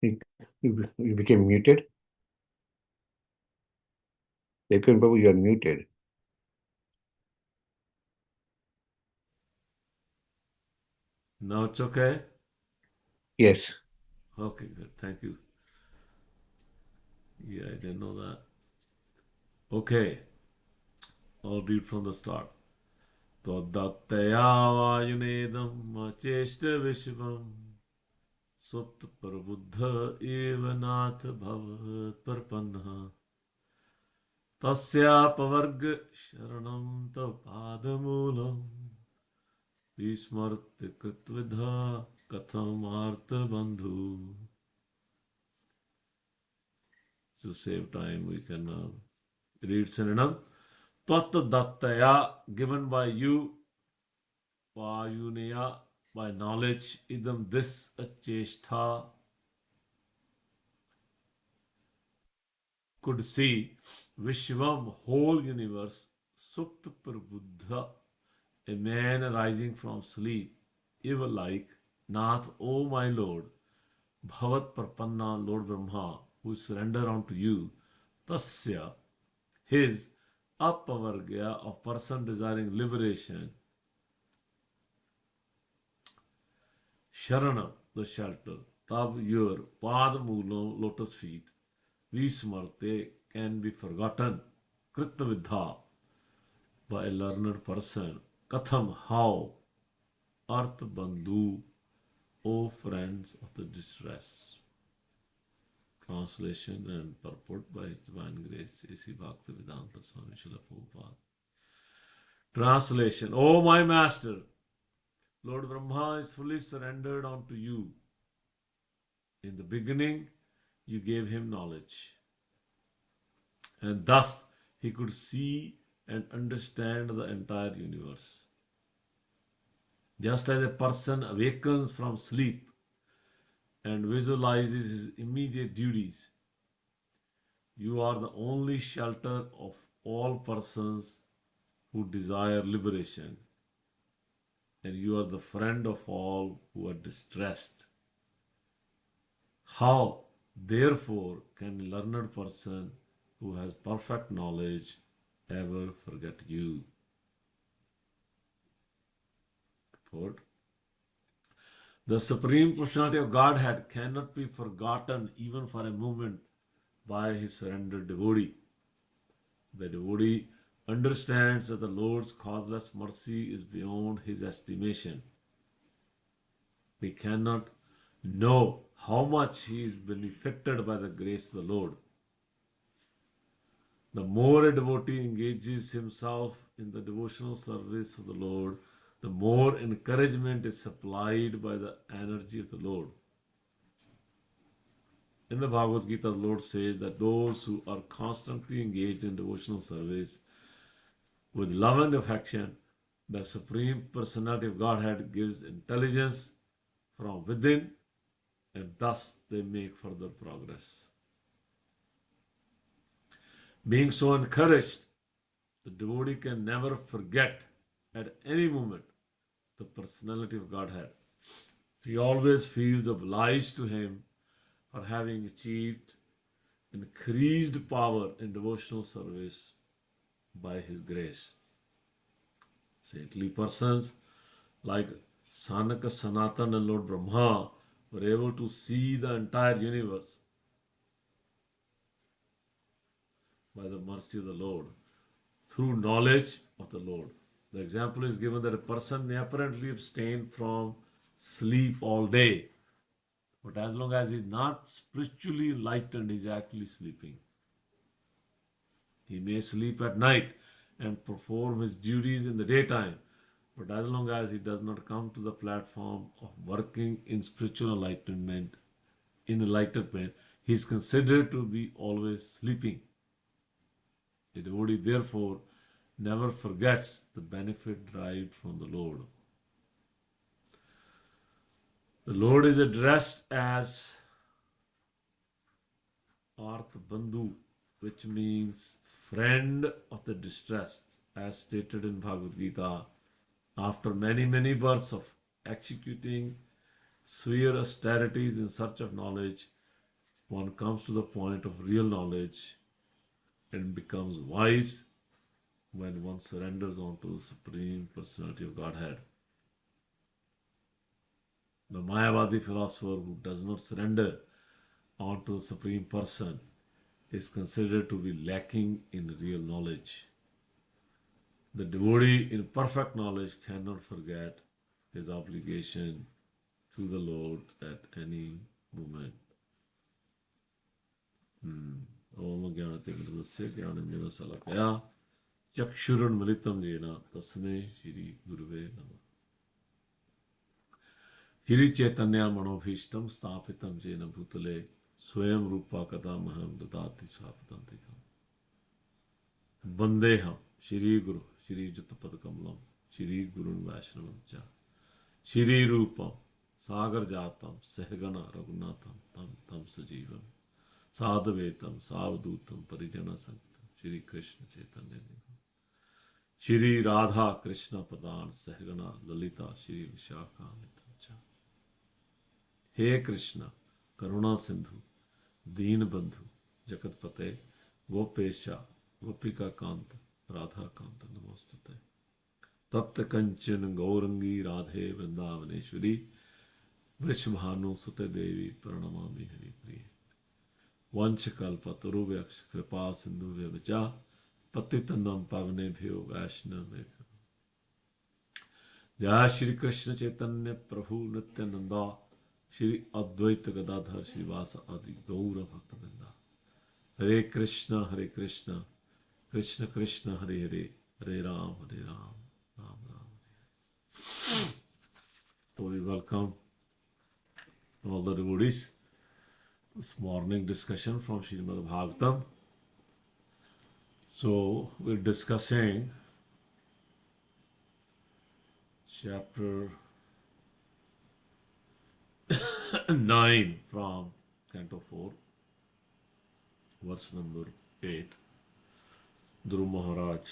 You, you became muted. Ekun Babu, you are muted. Now it's okay? Yes. Okay, good. Thank you. Yeah, I didn't know that. Okay, I'll read from the start. त्वदत्तयावायुनेदम् अचेष्टविश्वम् सुप्तप्रबुद्ध एव नाथ भवत्प्रपन्नः तस्यापवर्ग शरणं तव पादमूलम् विस्मर्त्य कृतविधा कथमार्तबन्धु. To save time, we can read synonym. Tvat dattaya, given by you, Vayuneya, by knowledge, idam, this, acheshtha, could see, Vishvam, whole universe, Supt Prabuddha, a man arising from sleep, evil like, Nath, O my Lord, Bhavat Prapanna, Lord Brahma, who surrender unto you, Tasya, his, Apavargya, of person desiring liberation, Sharana, the shelter, Tab, your, Padmulo, lotus feet, Vismarte, can be forgotten, Kritavidha, by a learned person, Katham, how, Arth Bandhu, O friends of the distress. Translation and purport by His Divine Grace, A.C. Bhaktivedanta Swami Srila Prabhupada. Translation: O my Master, Lord Brahma is fully surrendered unto you. In the beginning, you gave him knowledge, and thus he could see and understand the entire universe. Just as a person awakens from sleep and visualizes his immediate duties, you are the only shelter of all persons who desire liberation, and you are the friend of all who are distressed. How, therefore, can a learned person who has perfect knowledge ever forget you? Quote, the Supreme Personality of Godhead cannot be forgotten even for a moment by his surrendered devotee. The devotee understands that the Lord's causeless mercy is beyond his estimation. We cannot know how much he is benefited by the grace of the Lord. The more a devotee engages himself in the devotional service of the Lord, the more encouragement is supplied by the energy of the Lord. In the Bhagavad Gita, the Lord says that those who are constantly engaged in devotional service with love and affection, the Supreme Personality of Godhead gives intelligence from within, and thus they make further progress. Being so encouraged, the devotee can never forget at any moment the personality of Godhead. He always feels obliged to him for having achieved increased power in devotional service by his grace. Saintly persons like Sanaka, Sanatan, and Lord Brahma were able to see the entire universe by the mercy of the Lord through knowledge of the Lord. The example is given that a person may apparently abstain from sleep all day, but as long as he is not spiritually enlightened, he is actually sleeping. He may sleep at night and perform his duties in the daytime, but as long as he does not come to the platform of working in spiritual enlightenment, he is considered to be always sleeping. The devotee, therefore, never forgets the benefit derived from the Lord. The Lord is addressed as Arth Bandhu, which means friend of the distressed, as stated in Bhagavad Gita. After many, many births of executing severe austerities in search of knowledge, one comes to the point of real knowledge and becomes wise when one surrenders onto the Supreme Personality of Godhead. The Mayavadi philosopher who does not surrender onto the Supreme Person is considered to be lacking in real knowledge. The devotee in perfect knowledge cannot forget his obligation to the Lord at any moment. Om Jnanatikadasya Jnananjana Salakaya Chakshurunmilitam Jena Tasme Shri Guruve Namah. Shri Chaitanya Manobhishtam Sthapitam Jena Bhutale Swayam Rupa Kadamaham Dadati Swapadantikam Vandeham Shri Guru Shri Juttapad Kamalam Shri Gurun Vaishnavam Cha Shri Rupam Sagar Jatam Sehgana Raghunatham Tam Tam Sajivam Sadhvetam Savdutam Parijana Sanktam Shri Krishna Chaitanya Shri Radha Krishna Padan Sehgana Lalita Shri Vishakha Cha He Krishna Karuna Sindhu Deen Bandhu Jagatpate Gopesha Gopika Kanta Radha Kanta Namastate Tapta Kanchan Gaurangi Radhe Vrindavaneshwari Vrishabhanu Sute Devi Pranamami Hari Priya Vanchakalpa Taruvyaksha Kripa Sindhu Vyacha Patitanam Pavnebhyo Vaishnavebhyo Jai Shri Krishna Chaitanya Prabhu Nityananda Shri Advaita Gadadhar Shri Vasa Adi Gaura Bhaktavinda Hare Krishna Krishna Krishna Hare Hare Hare Ram Ram Ram. So we welcome all the devotees. This morning discussion from Srimad Bhagavatam. So we're discussing chapter 9 from Canto 4, verse number 8. Dhruv Maharaj.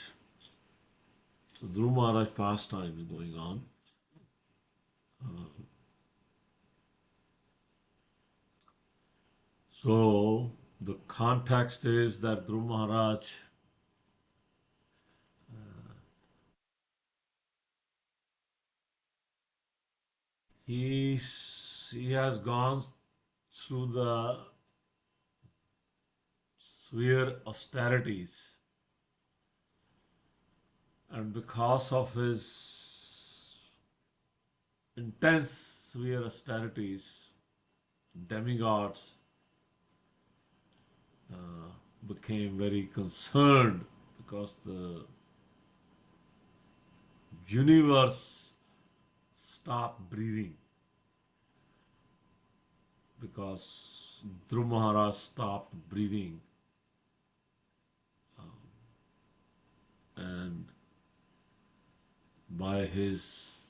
So Dhruv Maharaj pastime is going on. So the context is that Dhruv Maharaj he has gone through the severe austerities, and because of his intense severe austerities, demigods became very concerned because the universe stopped breathing, because Dhruv Maharaj stopped breathing, and by his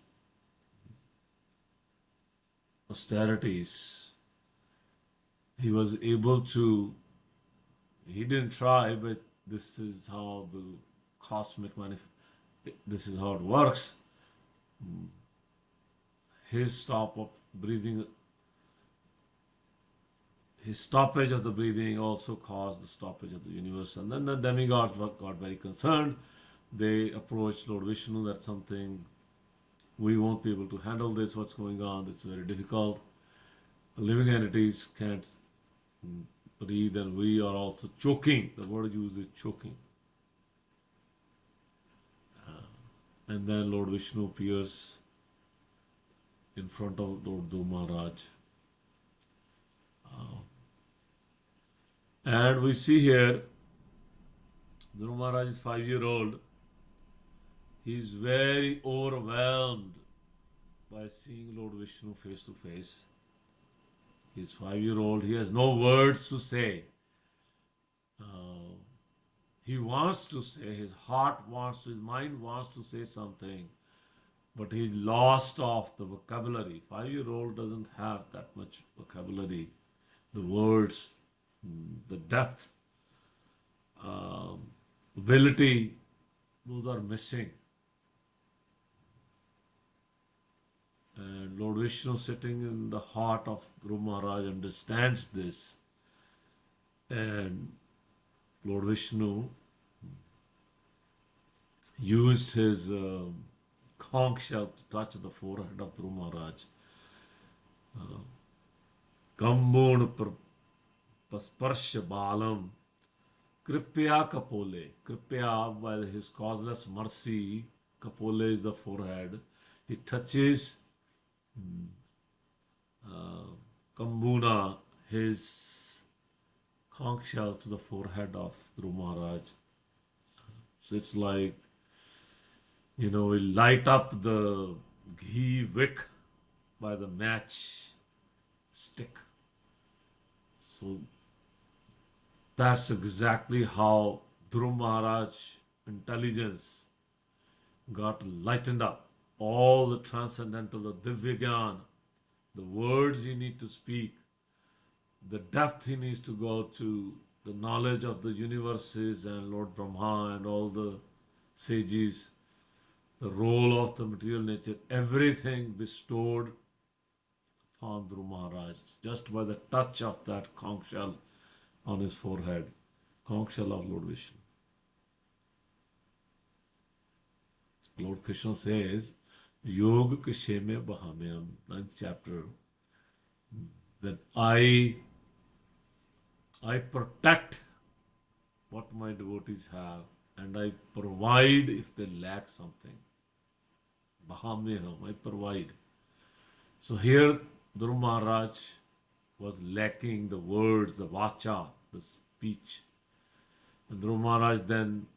austerities he was able to, he didn't try, but this is how the cosmic this is how it works. His stop of breathing, his stoppage of the breathing also caused the stoppage of the universe. And then the demigods got very concerned. They approached Lord Vishnu that something, we won't be able to handle this, what's going on, this is very difficult. Living entities can't breathe, and we are also choking. The word used is choking. And then Lord Vishnu appears in front of Lord Dhruv Maharaj. And we see here, Dhruv Maharaj is 5-year-old. He is very overwhelmed by seeing Lord Vishnu face to face. He is 5-year-old. He has no words to say. He wants to say, his heart wants to, his mind wants to say something, but he's lost of the vocabulary. 5-year-old doesn't have that much vocabulary. The words, the depth, ability, those are missing. And Lord Vishnu sitting in the heart of Dhruv Maharaj understands this. And Lord Vishnu used his conch shell to touch the forehead of Dhruv Maharaj. Kambun pasparsha balam kripya kapole. Kripya, by his causeless mercy, kapole is the forehead. He touches Kambuna, his conch shell, to the forehead of Dhruv Maharaj. So it's like, we light up the ghee wick by the match stick. So that's exactly how Dhruv Maharaj intelligence got lightened up. All the transcendental, the Divya the words he need to speak, the depth he needs to go to, the knowledge of the universes and Lord Brahma and all the sages, the role of the material nature, everything bestowed upon Dhruv Maharaj just by the touch of that conch shell on his forehead, conch shell of Lord Vishnu. Lord Krishna says, Yog Ksheme Bahamyam, 9th chapter, that I protect what my devotees have and I provide if they lack something. Bahamyam, I provide. So here Dhruv Maharaj was lacking the words, the vacha, the speech. And Dhruv Maharaj then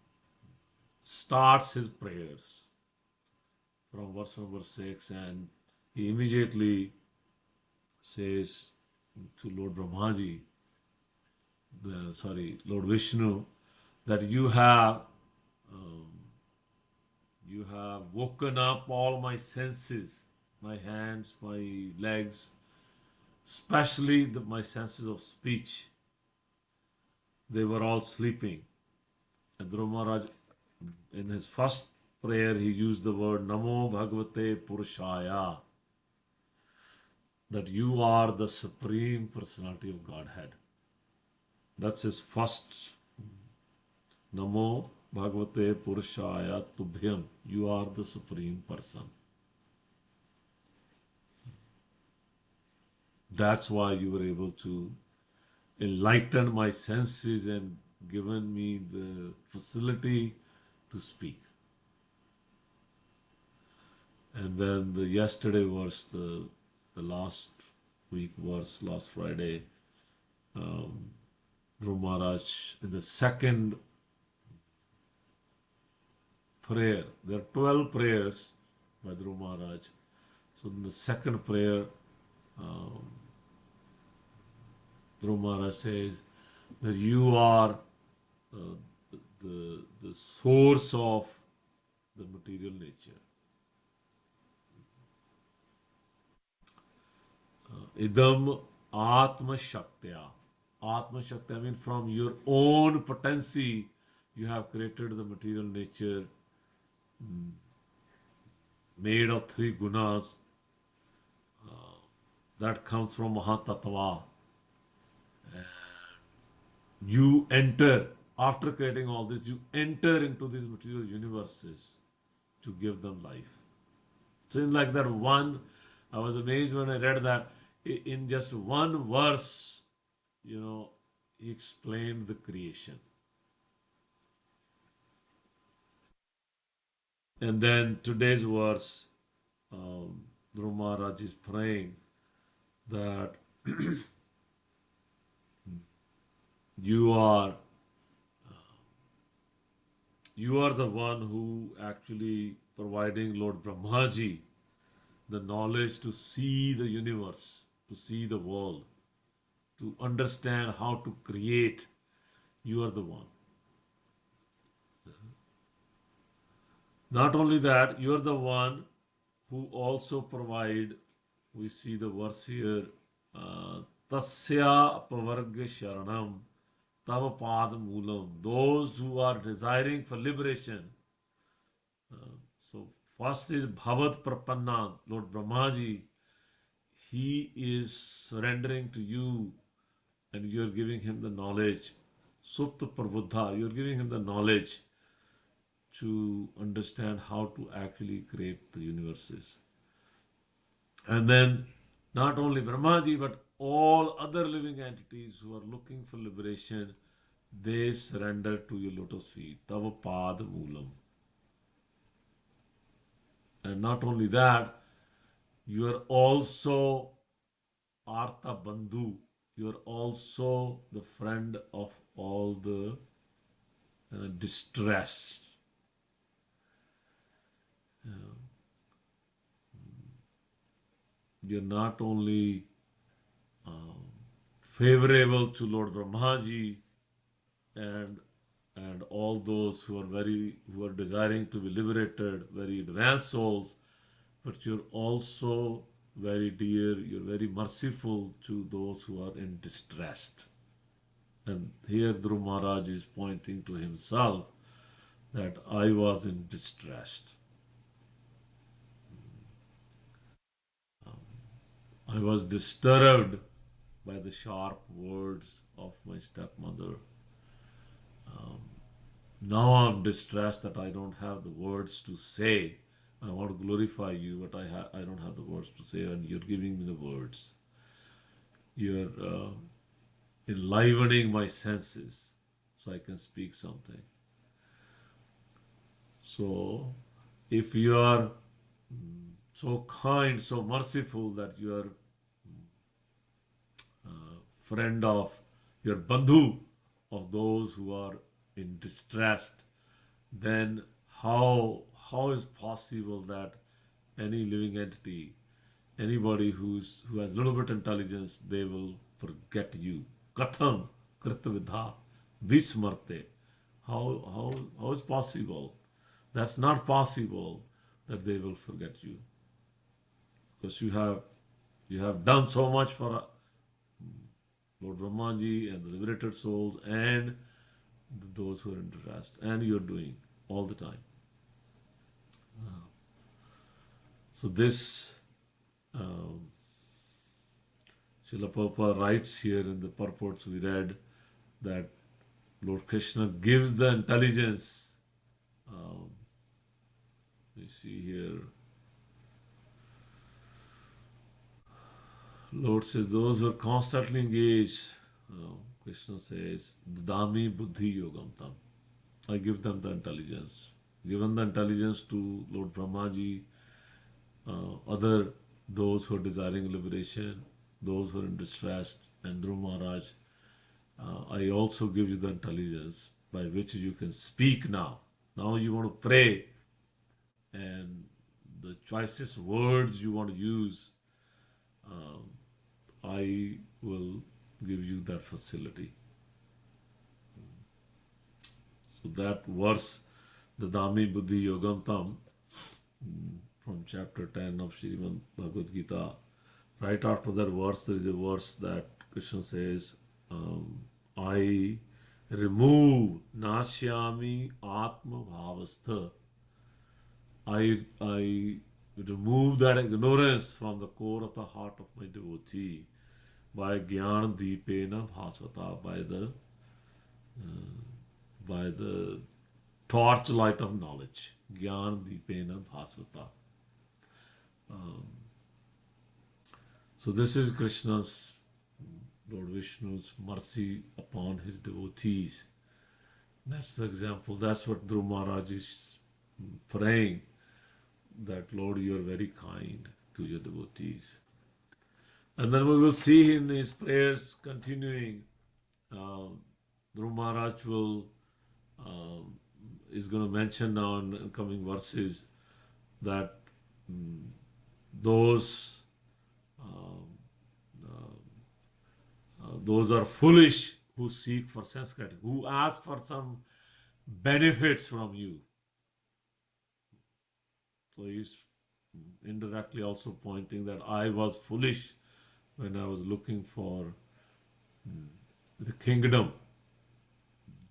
starts his prayers from verse number 6 and he immediately says to Lord Brahmaji, Lord Vishnu, that you have woken up all my senses, my hands, my legs, especially my senses of speech. They were all sleeping. And Dhruv Maharaj, in his first prayer, he used the word Namo Bhagavate Purushaya, that you are the Supreme Personality of Godhead. That's his first Namo Bhagavate Purushaya Tubhyam. You are the Supreme Person. That's why you were able to enlighten my senses and given me the facility to speak. And then the yesterday verse, the last week verse, last Friday, Dhruv Maharaj, in the second prayer, there are 12 prayers by Dhruv Maharaj. So in the second prayer, Dhruv Maharaj says that you are the source of the material nature. Idam Atma Shaktya. Atma Shaktya means from your own potency, you have created the material nature made of three gunas that comes from Mahatattva. You enter, after creating all this, you enter into these material universes to give them life. Seems like that one, I was amazed when I read that in just one verse, he explained the creation. And then today's verse, Dhruv Maharaj is praying that you are the one who actually providing Lord Brahmaji the knowledge to see the universe, to see the world, to understand how to create. You are the one. Not only that, you are the one who also provide, we see the verse here, Tasya Pavarga Sharanam Tava Pad Moolam. Those who are desiring for liberation. So first is Bhavat Prapanna, Lord Brahmaji. He is surrendering to you and you're giving him the knowledge. Supta Prabuddha, you're giving him the knowledge to understand how to actually create the universes. And then not only Brahmaji, but all other living entities who are looking for liberation, they surrender to your lotus feet. Tava Pad Moolam. And not only that, you are also Artha Bandhu. You are also the friend of all the distressed. You're not only favorable to Lord Brahmaji and all those who are desiring to be liberated, very advanced souls, but you're also very dear, you're very merciful to those who are in distress. And here Dhruv Maharaj is pointing to himself that I was in distress. I was disturbed by the sharp words of my stepmother. Now I'm distressed that I don't have the words to say. I want to glorify you, but I don't have the words to say, and you're giving me the words. You're enlivening my senses so I can speak something. So, if you are so kind, so merciful that you are friend of your bandhu, of those who are in distress, then how is possible that any living entity, anybody who has little bit intelligence, they will forget you? Katham kritavidha vismarte. How is possible? That's not possible that they will forget you, because you have done so much for Lord Brahmaji and the liberated souls and those who are in distress, and you're doing all the time. So this Srila Prabhupada writes here in the purports we read that Lord Krishna gives the intelligence. We see here, Lord says, those who are constantly engaged, Krishna says, Dadami Buddhi Yogam Tam. I give them the intelligence. Given the intelligence to Lord Brahmaji, other those who are desiring liberation, those who are in distress, and Dhruv Maharaj, I also give you the intelligence by which you can speak now. Now you want to pray, and the choicest words you want to use, I will give you that facility. So that verse, the Dami Buddhi Yogam Tam, from chapter 10 of Srimad Bhagavad Gita, right after that verse, there is a verse that Krishna says, I remove Nashyami Atma Bhavastha. I remove that ignorance from the core of the heart of my devotee by Gyan Deepena Bhasvata, by the torchlight of knowledge. Gyan Deepena Bhasvata. So this is Krishna's, Lord Vishnu's mercy upon his devotees. That's the example. That's what Dhruv Maharaj is praying, that Lord, you are very kind to your devotees. And then we will see in his prayers continuing. Dhruv Maharaj is going to mention now in coming verses that those those are foolish who seek for sense gratification, who ask for some benefits from you. So he's indirectly also pointing that I was foolish when I was looking for the kingdom,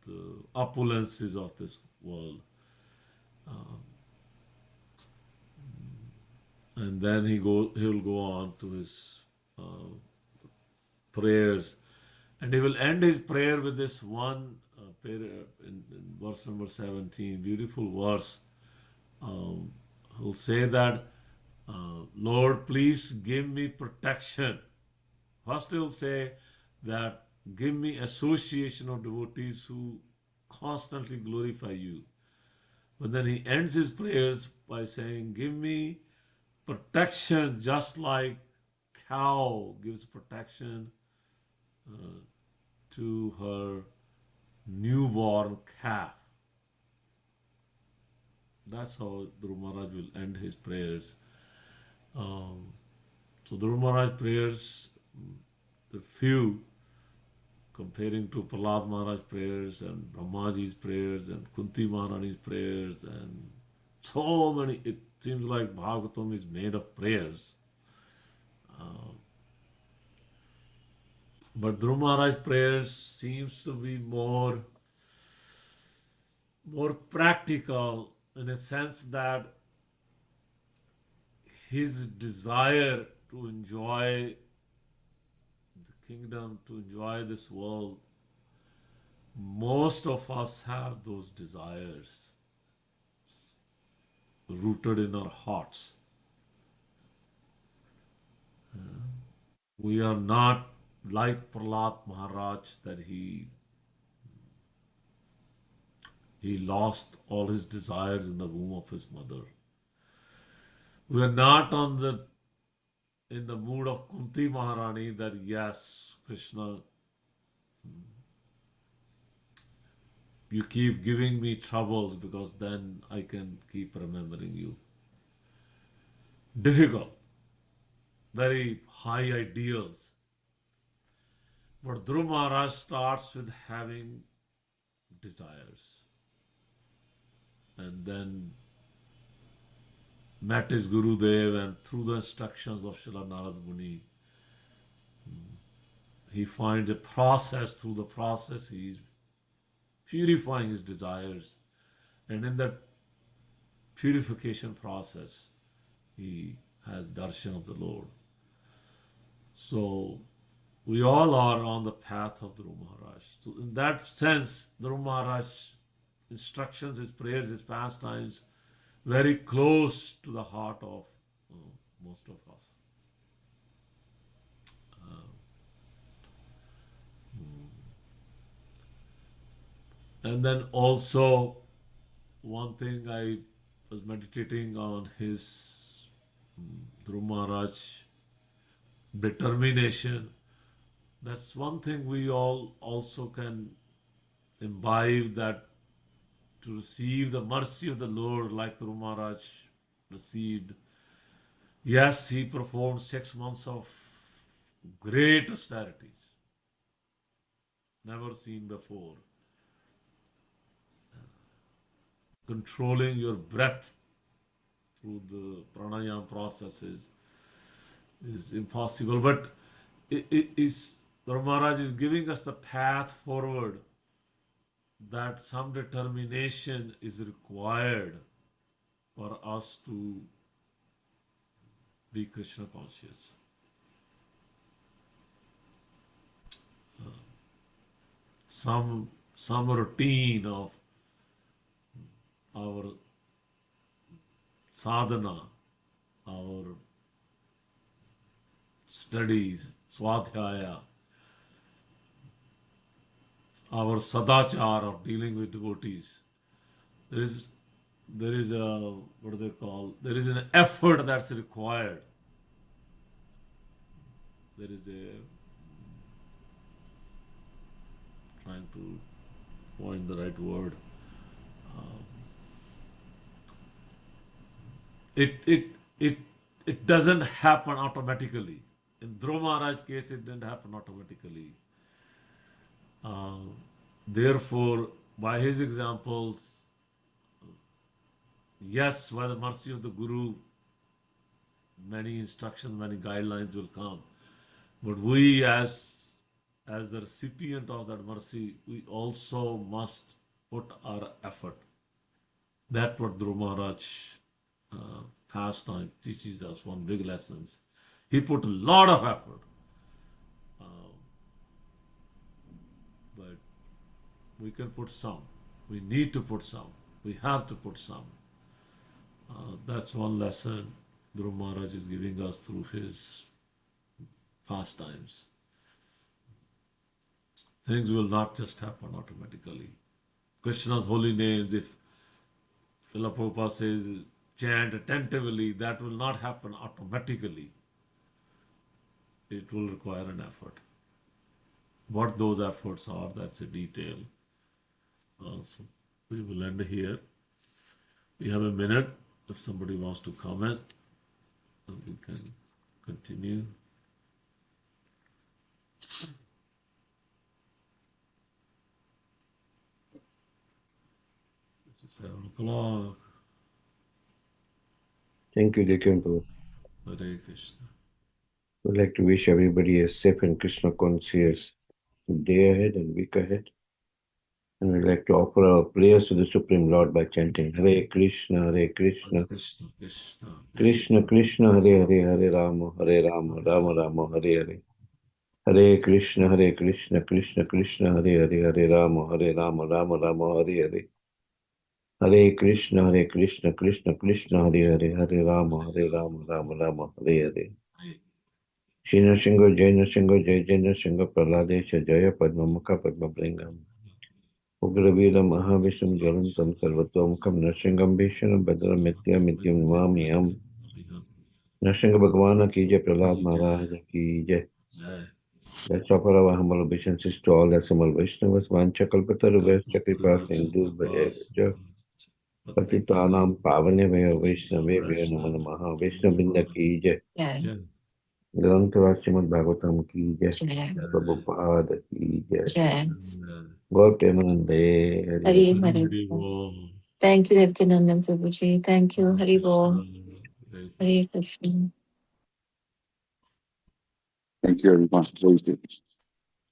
the opulences of this world. And then he'll go on to his prayers And he will end his prayer with this one prayer in verse number 17, beautiful verse. Um, he'll say that, Lord, please give me protection. First, he'll say that give me association of devotees who constantly glorify you. But then he ends his prayers by saying, give me protection just like cow gives protection to her newborn calf. That's how Dhruv Maharaj will end his prayers. Um, so Dhruv Maharaj prayers, the few comparing to Prahlad Maharaj prayers and Brahmaji's prayers and Kunti Maharani's prayers and so many. It seems like Bhagavatam is made of prayers. But Dhruv Maharaj prayers seems to be more practical in a sense that his desire to enjoy the kingdom, to enjoy this world, most of us have those desires rooted in our hearts. We are not like Prahlad Maharaj that he lost all his desires in the womb of his mother. We are not on the in the mood of Kunti Maharani that yes, Krishna, you keep giving me troubles because then I can keep remembering you. Difficult, very high ideals. But Dhruv Maharaj starts with having desires and then met his Guru Dev, and through the instructions of Srila Narad Muni, he finds a process. Through the process, he is purifying his desires, and in that purification process, he has darshan of the Lord. So we all are on the path of Dhruv Maharaj. So in that sense, Dhruv Maharaj instructions, his prayers, his pastimes, very close to the heart of most of us. And then also, one thing I was meditating on his Dhruv Maharaj determination. That's one thing we all also can imbibe, that to receive the mercy of the Lord like Dhruv Maharaj received. Yes, he performed 6 months of great austerities, never seen before. Controlling your breath through the pranayama processes is impossible. But Dhruv Maharaj is giving us the path forward, that some determination is required for us to be Krishna conscious. Some routine of our sadhana, our studies, swadhyaya, our sadachar of dealing with devotees. There is a, what do they call? There is an effort that's required. There is a, trying to find the right word. It it it it doesn't happen automatically. In Dhruv Maharaj's case, it didn't happen automatically. Uh, Therefore, by his examples, yes, by the mercy of the Guru, many instructions, many guidelines will come. But we, as the recipient of that mercy, we also must put our effort. That's what Dhruv Maharaj pastime teaches us. One big lesson. He put a lot of effort. We can put some. We need to put some. We have to put some. That's one lesson Dhruv Maharaj is giving us through his pastimes. Things will not just happen automatically. Krishna's holy names, if Srila Prabhupada says chant attentively, that will not happen automatically. It will require an effort. What those efforts are, that's a detail. So we will end here. We have a minute. If somebody wants to comment, we can continue. It's 7 o'clock. Thank you, Deacon Prabhu. Hare Krishna. We'd like to wish everybody a safe and Krishna conscious day ahead and week ahead. And we'd like to offer our prayers to the Supreme Lord by chanting Hare Krishna, Hare Krishna, Krishna, Krishna, Krishna Krishna, Hare Hare, Hare Rama, Hare Rama, Rama Rama, Hare Hare. Hare Krishna, Hare Krishna, Krishna Krishna, Hare Hare, Hare Rama, Hare Rama, Rama Rama, Hare Hare. Hare Krishna, Hare Krishna, Krishna Krishna, Hare Hare, Hare Rama, Hare Rama, Rama Rama, Hare Hare. Shri Nrsimha, Jai Nrsimha, Jai Jai Nrsimha, Praladesha, Jaya Padmamukha Padmabringam. Ugravira Mahavisham Jalantam Sarvatomukam Nrsimham Bhishana Badram Mitya Mityam Navamiyam. Nrsimha Bhagwana ki jai, Prahlad Maharaj ki jai. Let's offer our humble obeisances to all the Samal Vaishnavas, Vancha Kalpataru Kripa Sindhu Bhaya Patitanam Pavane Vaya Vaishnave Vaya Namo Namaha Vaishnabinda ki jai. ग्रंथ श्रीमद् भागवतम की जय, प्रभुपाद की जय, गौर प्रेमानंदे Hari Hare Bol. Thank you, Devkinandan Prabhuji. Thank you, Hari Bol. Hare Krishna. Thank you, everyone. Praise the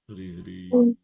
Hare Hare.